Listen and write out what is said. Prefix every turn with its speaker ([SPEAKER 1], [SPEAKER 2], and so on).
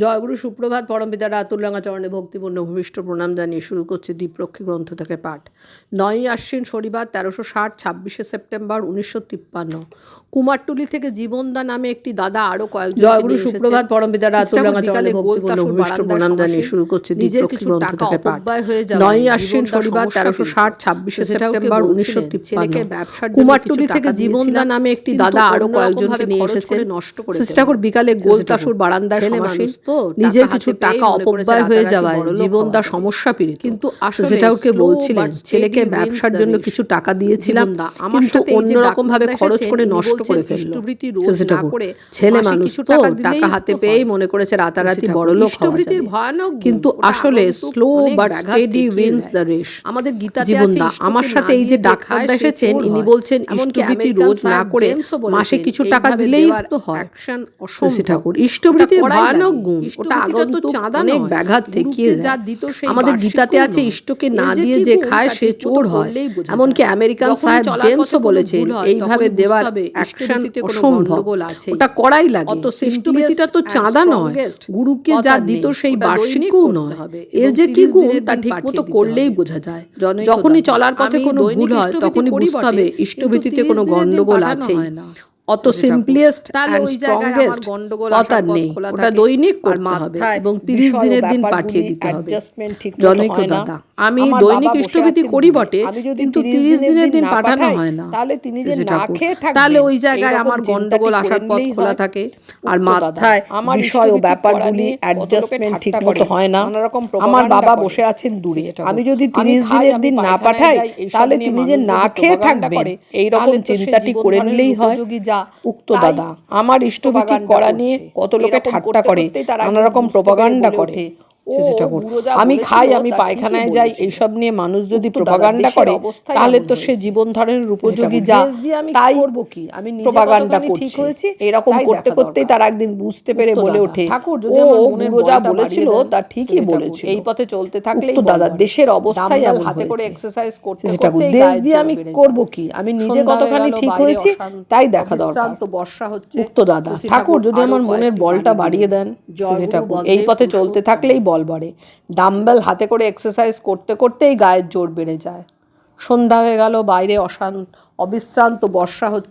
[SPEAKER 1] জয়গুরু সুপ্রভাত। পরমপিতার আতুলরাঙা চরণে ভক্তিপূর্ণ ভূমিষ্ঠ প্রণাম জানিয়ে শুরু করছে দ্বীপরক্ষী গ্রন্থ থেকে পাঠ। 9ই আশ্বিন শনিবার 1360, 26শে সেপ্টেম্বর 1953। কুমারটুলি থেকে জীবনদা নামে একটি দাদা আরো কয়েকজন জয়গুরু সুপ্রভাত। পরমপিতার আতুলরাঙা চরণে ভক্তিপূর্ণ ভূমিষ্ঠ প্রণাম জানিয়ে শুরু করছে দ্বীপরক্ষী গ্রন্থ থেকে পাঠ। 9ই আশ্বিন শনিবার 1360, 26শে সেপ্টেম্বর 1953। কুমারটুলি থেকে জীবনদা নামে একটি দাদা আরো কয়েকজনকে নিয়ে এসেছেন। সিস্টাকুর বিকালে গোলতাসুর বারান্দায় সমাসীন। নিজের কিছু টাকা অপব্যয় হয়ে যাওয়ায় জীবনদা সমস্যা পীড়িত, কিন্তু সেটাকে বলছিলেন ছেলেকে ব্যবসার জন্য কিছু টাকা দিয়েছিলাম, কিন্তু অন্যরকম ভাবে খরচ করে নষ্ট করে ফেললো। ছেলে মানুষ তো টাকা হাতে পেয়েই মনে করেছে রাতারাতি বড়লোক হওয়া যাবে, কিন্তু আসলে slow but steady wins the race. আমাদের গীতাতে জীবনদা আমার সাথে এই যে ডাক্তারদা এসেছেন, ইনি বলছেন ইষ্টভৃতি রোজ না করে মাসে কিছু টাকা দিলেই তো হয়। ঠাকুর ইষ্টভৃতির ভয়ানক গুণ, ওটা আগত চাঁদা অনেক ব্যাঘাত ঠেকিয়ে যায়। আমাদের গীতাতে আছে ইষ্টকে না দিয়ে যে খায় সে চোর হয়। এমনকি আমেরিকান সাহেব জেমসও বলেছেন এইভাবে দেওয়ার অ্যাকশন অসম্ভব, ওটা করাই লাগে। ইষ্টভৃতিটা তো চাঁদা নয়, গুরুকে যা দিত সেই বার্ষিকও নয়। এর যে কি গুণ তা ঠিক মতো করলেই বোঝা যায়। যখনই চলার পথে কোনো ভুল হয় তখনই বুঝতে হবে ইষ্টভৃতিতে কোনো গন্ডগোল আছে। অত সিম্পলিয়েস্ট অ্যান্ড স্ট্রংগেস্ট কথা নেই, ওটা দৈনিক করতে হবে এবং 30 দিনের দিন পাঠিয়ে দিতে হবে। জনৈক দাদা, আমি দৈনিক ইষ্টভৃতি করি বটে, কিন্তু 30 দিনের দিন পাঠানো হয় না। তাহলে ওই জায়গায় আমার গন্ডগোল আসার পথ খোলা থাকে, আর মাথায় বিষয় ও ব্যাপারগুলি অ্যাডজাস্টমেন্ট ঠিক মতো হয় না। আমার বাবা বসে আছেন দূরে, আমি যদি 30 দিনের দিন না পাঠাই তাহলে তিনি যে না খেয়ে থাকবেন এইরকম চিন্তাটি করে নিলেই হয়। উক্ত দাদা আমার ইষ্টভৃতি করা নিয়ে কত লোকে ঠাট্টা করে, নানা রকম প্রোপাগান্ডা করে। আমি খাই, আমি পায়খানায় যাই, এইসব নিয়ে মানুষ যদি প্রোপাগান্ডা করে তাহলে তো সে জীবন ধারণের উপযোগী যা তাই আমি প্রোপাগান্ডা করছি। এরকম করতে করতেই তার একদিন বুঝতে পেরে বলে ওঠে, ও বুড়ো যা বলেছিল তা ঠিকই বলেছিল। এই পথে চলতে থাকলে দাদা দেশের অবস্থায় হাতে করে এক্সারসাইজ করতে করতে দেশ দিয়ে আমি করব কি, আমি নিজে কতখানি ঠিক হয়েছি তাই দেখা দরকার। বর্ষা হচ্ছে। উক্ত দাদা, ঠাকুর যদি আমার মনের বলটা বাড়িয়ে দেন। এই পথে চলতে থাকলেই বল বাড়ে। ডাম্বেল হাতে করে এক্সারসাইজ করতে করতেই গায়ের জোর বেড়ে যায়। সন্ধ্যা হয়ে গেল, বাইরে অবিশ্রান্ত বর্ষা হচ্ছে।